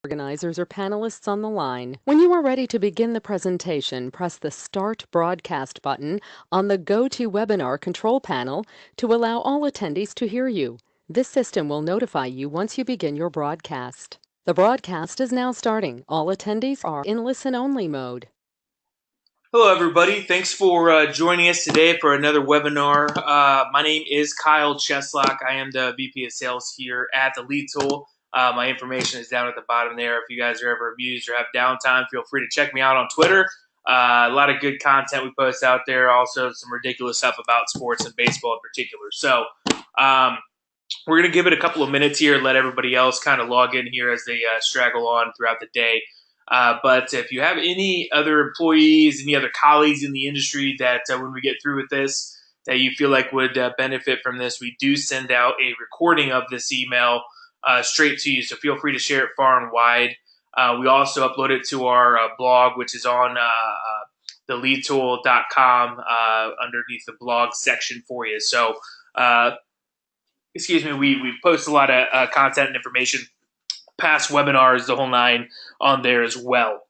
Organizers or panelists on the line. When you are ready to begin the presentation, press the Start Broadcast button on the GoToWebinar control panel to allow all attendees to hear you. This system will notify you once you begin your broadcast. The broadcast is now starting. All attendees are in listen-only mode. Hello, everybody. Thanks for joining us today for another webinar. My name is Kyle Cheslock. I am the VP of Sales here at the Lead Tool. My information is down at the bottom there. If you guys are ever abused or have downtime, feel free to check me out on Twitter. A lot of good content we post out there. Also, some ridiculous stuff about sports and baseball in particular. So, we're going to give it a couple of minutes here, let everybody else kind of log in here as they straggle on throughout the day. But if you have any other employees, any other colleagues in the industry that when we get through with this, that you feel like would benefit from this, we do send out a recording of this email straight to you. So feel free to share it far and wide. We also upload it to our blog, which is on theleadtool.com underneath the blog section for you. So, we post a lot of content and information, past webinars, the whole nine on there as well.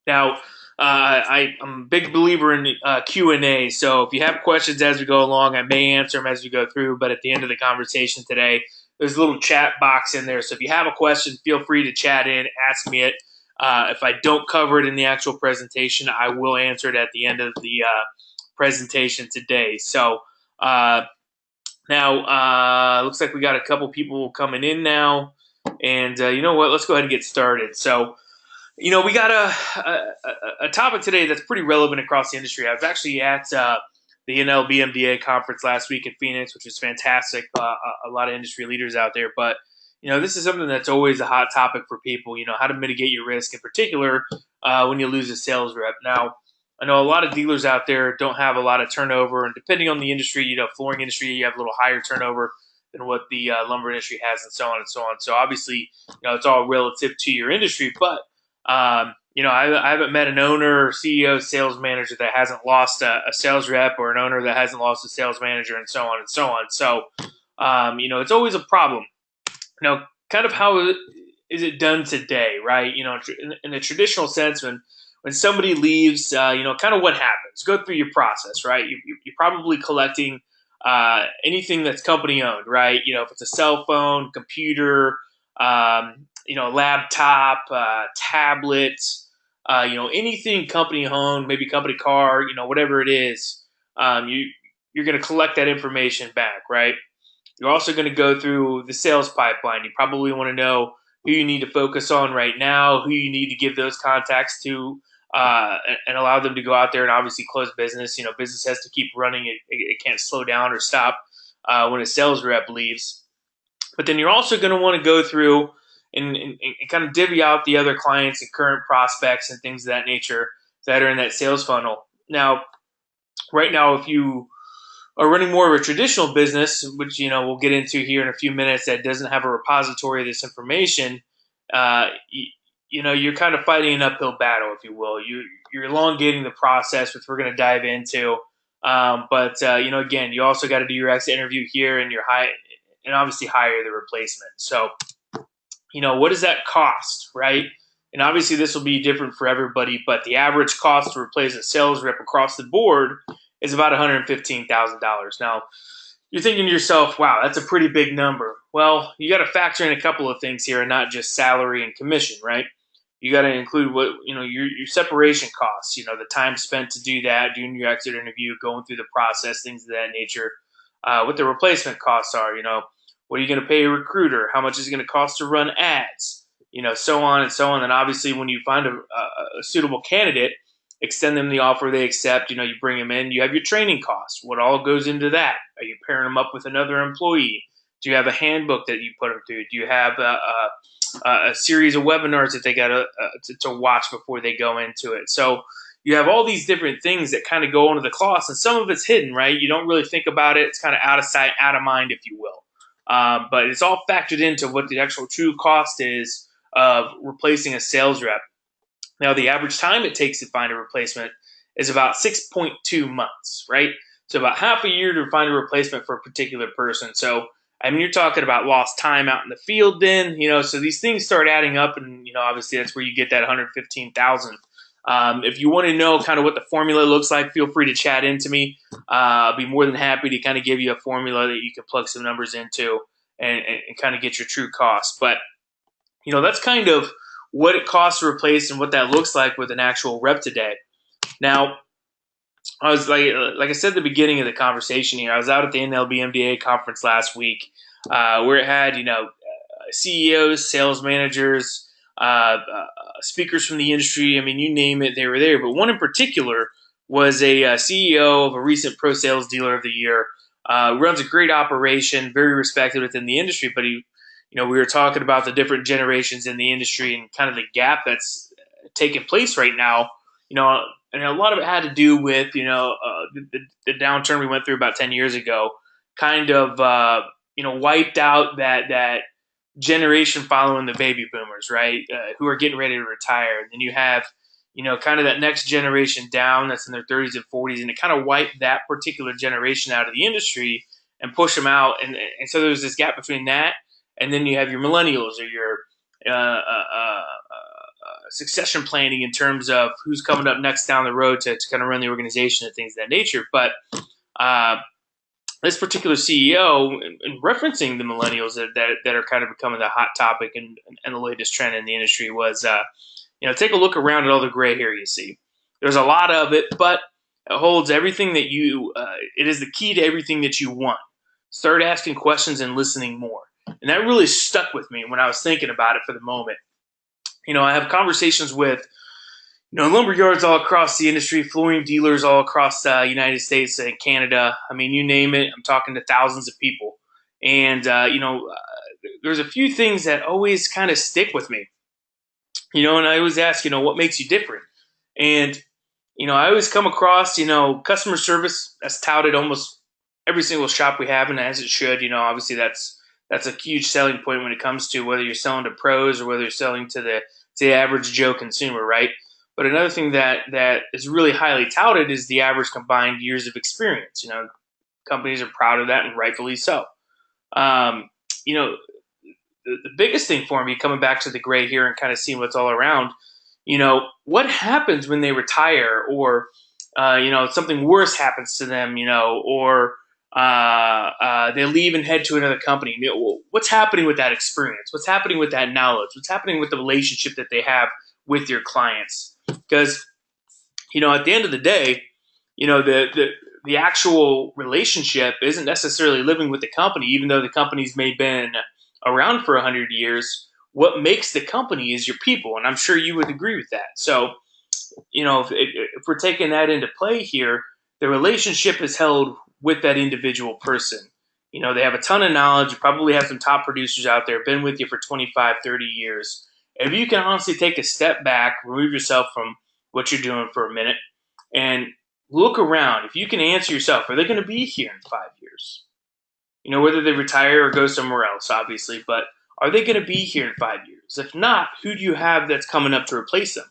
Now, I'm a big believer in Q&A, so if you have questions as we go along, I may answer them as we go through, but at the end of the conversation today, there's a little chat box in there, so if you have a question, feel free to chat in, ask me it. If I don't cover it in the actual presentation, I will answer it at the end of the presentation today. So, now, looks like we got a couple people coming in now. And you know what? Let's go ahead and get started. So, we got a topic today that's pretty relevant across the industry. I was actually at the NLBMDA conference last week in Phoenix, which was fantastic. A lot of industry leaders out there. But, this is something that's always a hot topic for people, how to mitigate your risk, in particular when you lose a sales rep. Now, I know a lot of dealers out there don't have a lot of turnover, and depending on the industry, flooring industry, you have a little higher turnover than what the lumber industry has, and so on and so on. So obviously, it's all relative to your industry, but I haven't met an owner, CEO, sales manager that hasn't lost a sales rep, or an owner that hasn't lost a sales manager, and so on and so on. So, it's always a problem. Now, kind of how is it done today, right? In a traditional sense, when somebody leaves, kind of what happens. Go through your process, right? You're probably collecting anything that's company owned, right? If it's a cell phone, computer, laptop, tablet, anything company owned, maybe company car, whatever it is, you're going to collect that information back, right? You're also going to go through the sales pipeline. You probably want to know who you need to focus on right now, who you need to give those contacts to, and allow them to go out there and obviously close business. Business has to keep running. It can't slow down or stop when a sales rep leaves. But then you're also going to want to go through and kind of divvy out the other clients and current prospects and things of that nature that are in that sales funnel. Now, right now, if you are running more of a traditional business, which we'll get into here in a few minutes, that doesn't have a repository of this information, you're kind of fighting an uphill battle, if you will. You're elongating the process, which we're going to dive into. But again, you also got to do your exit interview here, and obviously hire the replacement. So, what does that cost, right? And obviously this will be different for everybody, but the average cost to replace a sales rep across the board is about $115,000. Now, you're thinking to yourself, wow, that's a pretty big number. Well, you got to factor in a couple of things here, and not just salary and commission, right? You got to include your separation costs, the time spent to do that, doing your exit interview, going through the process, things of that nature. What the replacement costs are, what are you going to pay a recruiter? How much is it going to cost to run ads? So on and so on. And obviously, when you find a suitable candidate, extend them the offer they accept. You bring them in. You have your training costs. What all goes into that? Are you pairing them up with another employee? Do you have a handbook that you put them through? Do you have a series of webinars that they got to watch before they go into it? So you have all these different things that kind of go into the cost, and some of it's hidden, right? You don't really think about it. It's kind of out of sight, out of mind, if you will. But it's all factored into what the actual true cost is of replacing a sales rep. Now, the average time it takes to find a replacement is about 6.2 months, right? So about half a year to find a replacement for a particular person. So I mean, you're talking about lost time out in the field then, so these things start adding up, and, obviously that's where you get that 115,000. If you want to know kind of what the formula looks like, feel free to chat into me. I'll be more than happy to kind of give you a formula that you can plug some numbers into and kind of get your true cost. But, that's kind of what it costs to replace and what that looks like with an actual rep today. Now, I was like I said at the beginning of the conversation here, I was out at the NLBMDA conference last week, where it had CEOs, sales managers, speakers from the industry. I mean, you name it, they were there. But one in particular was a CEO of a recent Pro Sales Dealer of the Year. Runs a great operation, very respected within the industry. But we were talking about the different generations in the industry and kind of the gap that's taking place right now. And a lot of it had to do with the downturn we went through about 10 years ago, kind of wiped out that generation following the baby boomers, right? Who are getting ready to retire. And then you have, kind of that next generation down that's in their 30s and 40s, and it kind of wiped that particular generation out of the industry and push them out. And so there's this gap between that, and then you have your millennials or your uh, uh, uh, succession planning in terms of who's coming up next down the road to kind of run the organization and things of that nature. But uh, this particular CEO, and referencing the millennials that are kind of becoming the hot topic and the latest trend in the industry, was take a look around at all the gray hair you see. There's a lot of it, but it holds everything that it is the key to everything that you want. Start asking questions and listening more. And that really stuck with me when I was thinking about it for the moment. I have conversations with lumber yards all across the industry, flooring dealers all across the United States and Canada. I mean, you name it. I'm talking to thousands of people, and there's a few things that always kind of stick with me. And I always ask, what makes you different? And I always come across, customer service that's touted almost every single shop we have, and as it should. Obviously that's a huge selling point when it comes to whether you're selling to pros or whether you're selling to the average Joe consumer, right? But another thing that is really highly touted is the average combined years of experience. Companies are proud of that, and rightfully so. Um, you know, the biggest thing for me, coming back to the gray here and kind of seeing what's all around, what happens when they retire, or something worse happens to them, or they leave and head to another company. What's happening with that experience? What's happening with that knowledge? What's happening with the relationship that they have with your clients? Because at the end of the day, the actual relationship isn't necessarily living with the company, even though the company's may have been around for 100 years. What makes the company is your people, and I'm sure you would agree with that. So, if we're taking that into play here, the relationship is held with that individual person. They have a ton of knowledge. You probably have some top producers out there, been with you for 25, 30 years. If you can honestly take a step back, remove yourself from what you're doing for a minute, and look around. If you can answer yourself, are they going to be here in 5 years? Whether they retire or go somewhere else, obviously, but are they going to be here in 5 years? If not, who do you have that's coming up to replace them?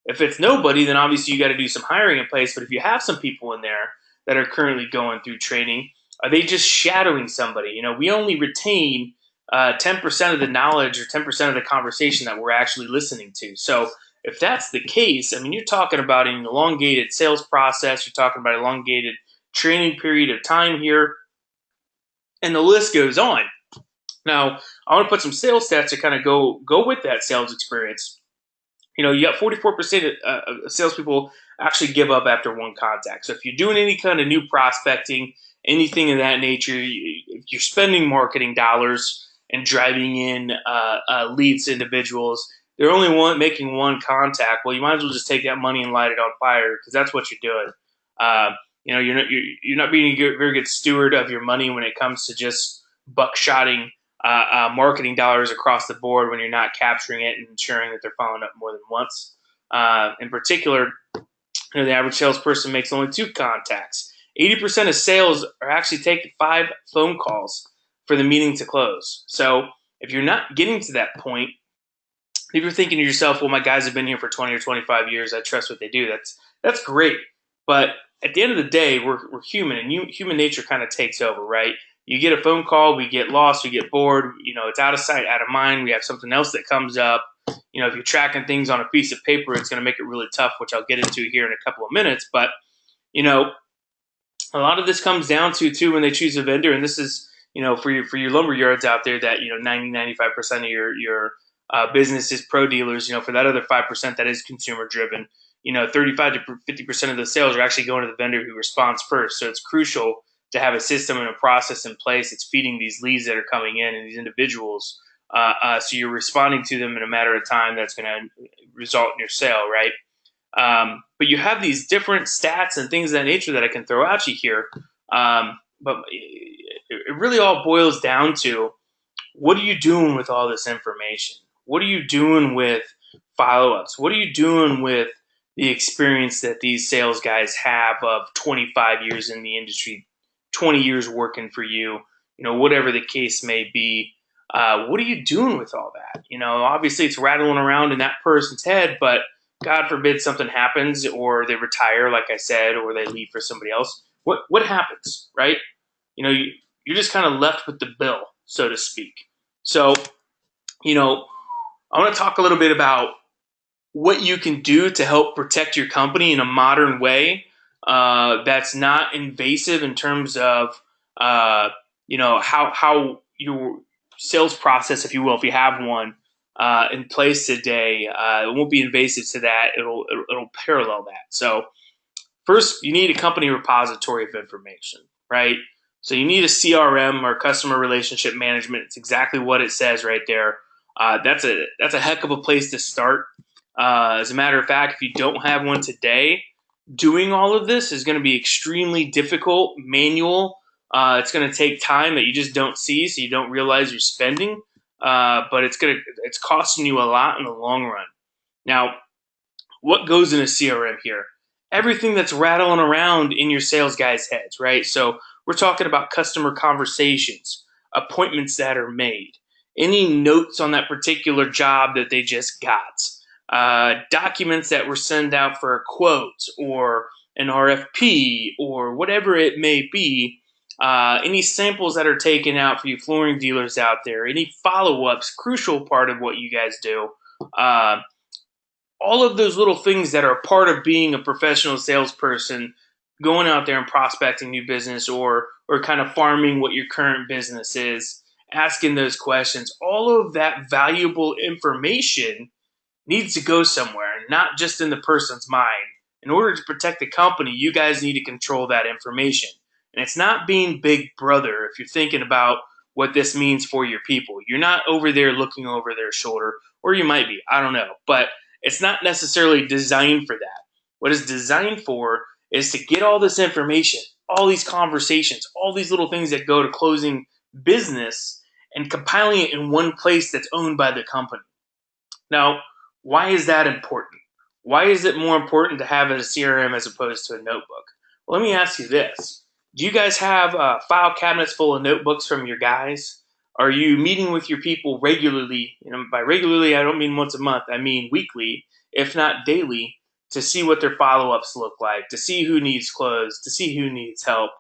If it's nobody, then obviously you got to do some hiring in place. But if you have some people in there that are currently going through training, are they just shadowing somebody? We only retain 10% of the knowledge or 10% of the conversation that we're actually listening to. So if that's the case, I mean, you're talking about an elongated sales process. You're talking about an elongated training period of time here, and the list goes on. Now, I want to put some sales stats to kind of go with that sales experience. You got 44% of salespeople actually give up after one contact. So if you're doing any kind of new prospecting, anything of that nature, if you're spending marketing dollars and driving in leads to individuals, they're only making one contact. Well, you might as well just take that money and light it on fire, because that's what you're doing. You're not being a very good steward of your money when it comes to just buckshotting marketing dollars across the board when you're not capturing it and ensuring that they're following up more than once. In particular, the average salesperson makes only two contacts. 80% of sales are actually taking 5 phone calls for the meeting to close. So if you're not getting to that point, if you're thinking to yourself, well, my guys have been here for 20 or 25 years, I trust what they do, that's great. But at the end of the day, we're human, and human nature kind of takes over, right? You get a phone call, we get lost, we get bored. It's out of sight, out of mind. We have something else that comes up. If you're tracking things on a piece of paper, it's going to make it really tough, which I'll get into here in a couple of minutes. But you know, a lot of this comes down to too when they choose a vendor, and this is for your lumber yards out there that 90-95% of your business is pro dealers. For that other 5% that is consumer driven, 35 to 50% of the sales are actually going to the vendor who responds first. So it's crucial to have a system and a process in place that's feeding these leads that are coming in and these individuals. So you're responding to them in a matter of time that's going to result in your sale, right? But you have these different stats and things of that nature that I can throw at you here. But it really all boils down to, what are you doing with all this information? What are you doing with follow ups? What are you doing with the experience that these sales guys have of 25 years in the industry, 20 years working for you, whatever the case may be? What are you doing with all that? Obviously it's rattling around in that person's head, but God forbid something happens or they retire, like I said, or they leave for somebody else. What happens, right? You're just kind of left with the bill, so to speak. So, I want to talk a little bit about what you can do to help protect your company in a modern way that's not invasive in terms of, how your sales process, if you will, if you have one in place today, it won't be invasive to that. It'll parallel that. So, first, you need a company repository of information, right? So you need a CRM or customer relationship management. It's exactly what it says right there. That's a heck of a place to start. As a matter of fact, if you don't have one today, doing all of this is going to be extremely difficult, manual. It's going to take time that you just don't see, so you don't realize you're spending. But it's costing you a lot in the long run. Now, what goes in a CRM here? Everything that's rattling around in your sales guys' heads, right? So we're talking about customer conversations, appointments that are made, any notes on that particular job that they just got, documents that were sent out for a quote or an RFP or whatever it may be, any samples that are taken out for you flooring dealers out there, any follow-ups, crucial part of what you guys do. All of those little things that are part of being a professional salesperson, going out there and prospecting new business or kind of farming what your current business is, asking those questions, all of that valuable information needs to go somewhere, not just in the person's mind. In order to protect the company, you guys need to control that information. And it's not being big brother if you're thinking about what this means for your people. You're not over there looking over their shoulder, or you might be, I don't know. But it's not necessarily designed for that. What it's designed for is to get all this information, all these conversations, all these little things that go to closing business and compiling it in one place that's owned by the company. Now, why is that important? Why is it more important to have a CRM as opposed to a notebook? Well, let me ask you this. Do you guys have file cabinets full of notebooks from your guys? Are you meeting with your people regularly? By regularly, I don't mean once a month. I mean weekly, if not daily, to see what their follow-ups look like, to see who needs clothes, to see who needs help.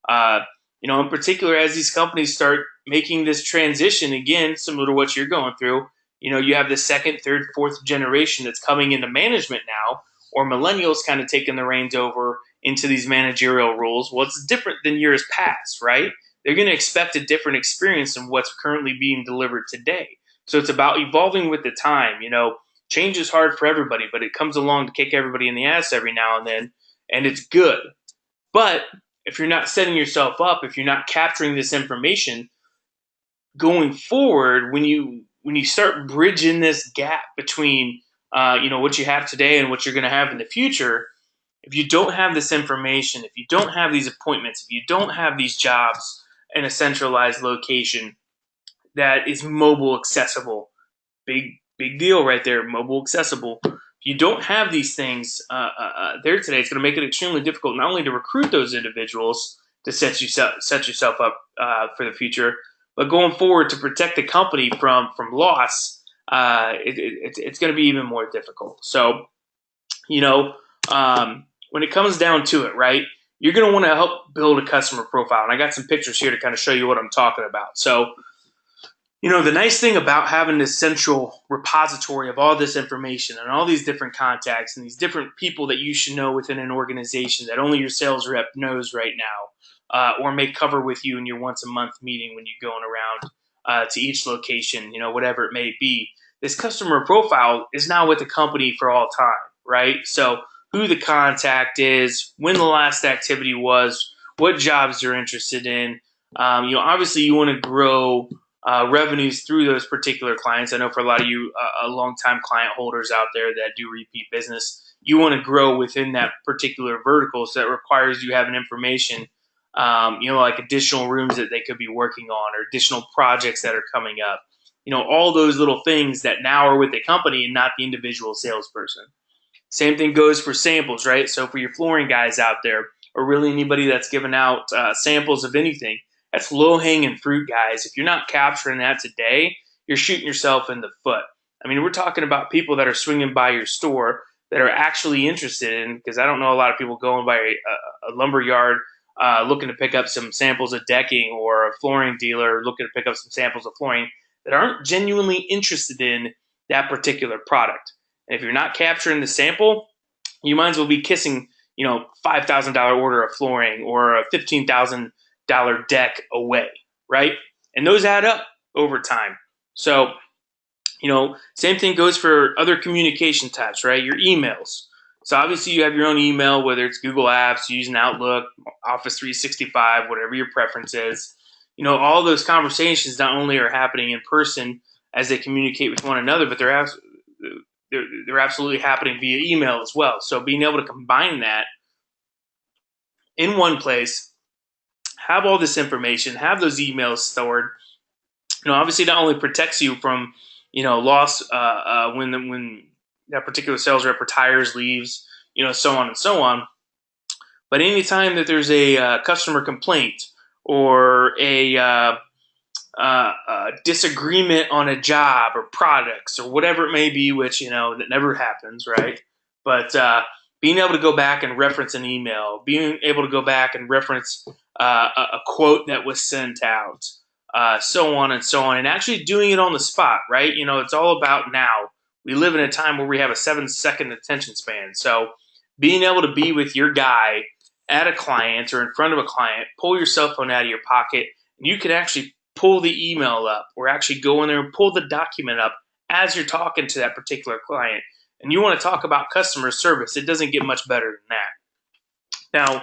Uh, in particular, as these companies start making this transition, again, similar to what you're going through, you have the second, third, fourth generation that's coming into management now, or millennials kind of taking the reins over into these managerial roles. Well, it's different than years past, right? They're going to expect a different experience than what's currently being delivered today. So it's about evolving with the time. Change is hard for everybody, but it comes along to kick everybody in the ass every now and then, and it's good. But if you're not setting yourself up, if you're not capturing this information going forward, when you start bridging this gap between what you have today and what you're going to have in the future, if you don't have this information, if you don't have these appointments, if you don't have these jobs in a centralized location that is mobile accessible, big deal right there, mobile accessible. If you don't have these things there today, it's going to make it extremely difficult not only to recruit those individuals to set yourself up for the future, but going forward to protect the company from loss. It's going to be even more difficult. So, when it comes down to it, right? you're going to want to help build a customer profile. And I got some pictures here to kind of show you what I'm talking about. So, the nice thing about having this central repository of all this information and all these different contacts and these different people that you should know within an organization that only your sales rep knows right now, or may cover with you in your once a month meeting when you're going around to each location, whatever it may be. This customer profile is now with the company for all time, right? So, who the contact is, when the last activity was, what jobs they're interested in. Obviously, you want to grow revenues through those particular clients. I know for a lot of you, long-time client holders out there that do repeat business, you want to grow within that particular vertical. So that requires you having information, like additional rooms that they could be working on or additional projects that are coming up. All those little things that now are with the company and not the individual salesperson. Same thing goes for samples, right? So for your flooring guys out there, or really anybody that's giving out samples of anything, that's low hanging fruit, guys. If you're not capturing that today, you're shooting yourself in the foot. I mean, we're talking about people that are swinging by your store that are actually interested in, because I don't know a lot of people going by a lumber yard looking to pick up some samples of decking, or a flooring dealer looking to pick up some samples of flooring that aren't genuinely interested in that particular product. And if you're not capturing the sample, you might as well be kissing, $5,000 order of flooring or a $15,000 deck away, right? And those add up over time. So, same thing goes for other communication types, right? Your emails. So obviously you have your own email, whether it's Google Apps, using Outlook, Office 365, whatever your preference is. All those conversations not only are happening in person as they communicate with one another, but they're absolutely happening via email as well. So being able to combine that in one place, have all this information, have those emails stored, obviously not only protects you from, loss when that particular sales rep retires, leaves, so on and so on. But anytime that there's a customer complaint or a disagreement on a job or products or whatever it may be, which that never happens, right? But being able to go back and reference an email, being able to go back and reference a quote that was sent out, so on and so on, and actually doing it on the spot, right? It's all about now. We live in a time where we have a 7-second attention span, so being able to be with your guy at a client or in front of a client, pull your cell phone out of your pocket, and you can actually pull the email up or actually go in there and pull the document up as you're talking to that particular client. And you want to talk about customer service. It doesn't get much better than that. Now,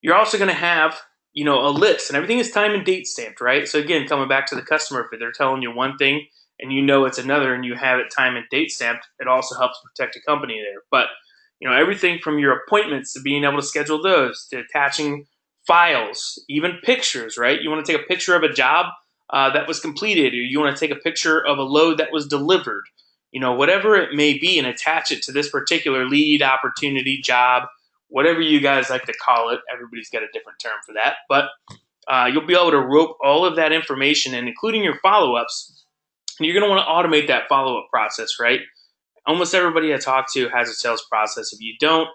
you're also going to have, a list, and everything is time and date stamped, right? So again, coming back to the customer, if they're telling you one thing and it's another and you have it time and date stamped, it also helps protect a company there. But, everything from your appointments to being able to schedule those, to attaching files, even pictures, right? You want to take a picture of a job that was completed, or you want to take a picture of a load that was delivered, whatever it may be, and attach it to this particular lead, opportunity, job, whatever you guys like to call it. Everybody's got a different term for that, but you'll be able to rope all of that information in, including your follow-ups, and you're going to want to automate that follow-up process, right? Almost everybody I talk to has a sales process. If you don't,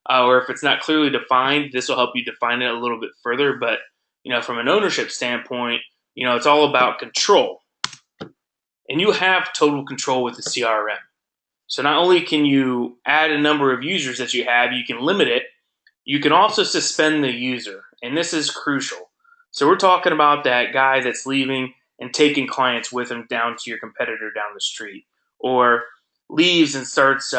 or if it's not clearly defined, this will help you define it a little bit further. But, from an ownership standpoint, it's all about control. And you have total control with the CRM. So not only can you add a number of users that you have, you can limit it. You can also suspend the user. And this is crucial. So we're talking about that guy that's leaving and taking clients with him down to your competitor down the street, or leaves and starts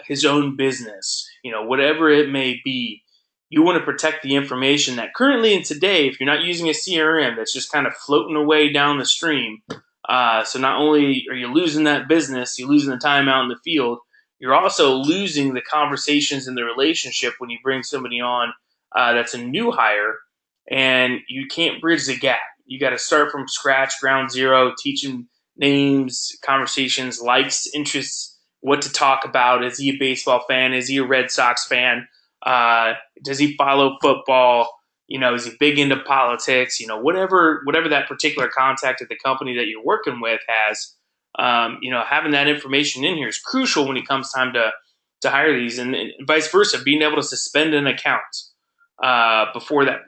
his own business, whatever it may be. You want to protect the information that currently and today, if you're not using a CRM, that's just kind of floating away down the stream. So not only are you losing that business, you're losing the time out in the field, you're also losing the conversations and the relationship when you bring somebody on that's a new hire, and you can't bridge the gap. You got to start from scratch, ground zero, teaching names, conversations, likes, interests, what to talk about. Is he a baseball fan? Is he a Red Sox fan? Does he follow football? Is he big into politics? Whatever that particular contact at the company that you're working with has, having that information in here is crucial when it comes time to hire these, and vice versa. Being able to suspend an account. before that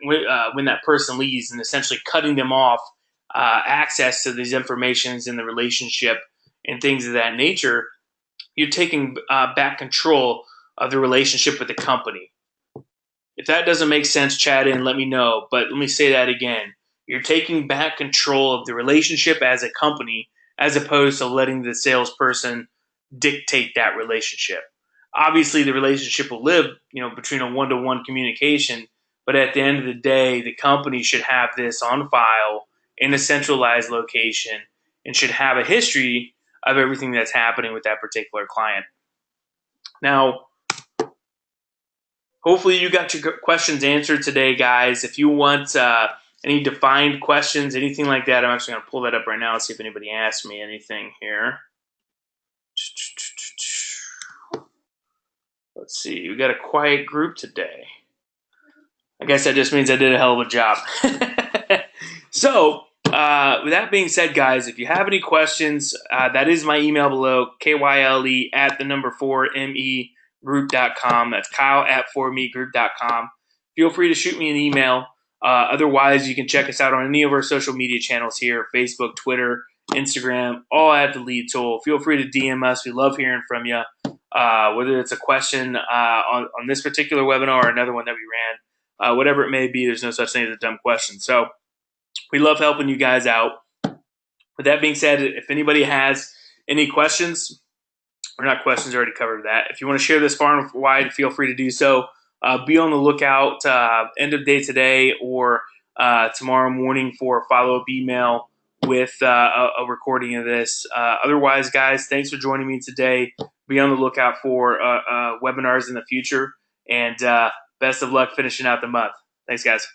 when that person leaves, and essentially cutting them off access to these informations in the relationship and things of that nature, you're taking back control of the relationship with the company. If that doesn't make sense, chat in, let me know. But let me say that again. You're taking back control of the relationship as a company, as opposed to letting the salesperson dictate that relationship. Obviously, the relationship will live, between a one-to-one communication. But at the end of the day, the company should have this on file in a centralized location and should have a history of everything that's happening with that particular client. Now, hopefully you got your questions answered today, guys. If you want any defined questions, anything like that, I'm actually going to pull that up right now and see if anybody asks me anything here. Let's see. We got a quiet group today. I guess that just means I did a hell of a job. So, with that being said, guys, if you have any questions, that is my email below, KYLE at the number 4ME group.com. That's Kyle at 4megroup.com. Feel free to shoot me an email. Otherwise, you can check us out on any of our social media channels here, Facebook, Twitter, Instagram, all at the lead tool. Feel free to DM us. We love hearing from you. Whether it's a question on this particular webinar or another one that we ran, whatever it may be, there's no such thing as a dumb question. So we love helping you guys out. With that being said, if anybody has any questions, or not questions, already covered that. If you want to share this far and wide, feel free to do so. Be on the lookout end of day today or tomorrow morning for a follow-up email with a recording of this. Otherwise, guys, thanks for joining me today. Be on the lookout for webinars in the future, and best of luck finishing out the month. Thanks, guys.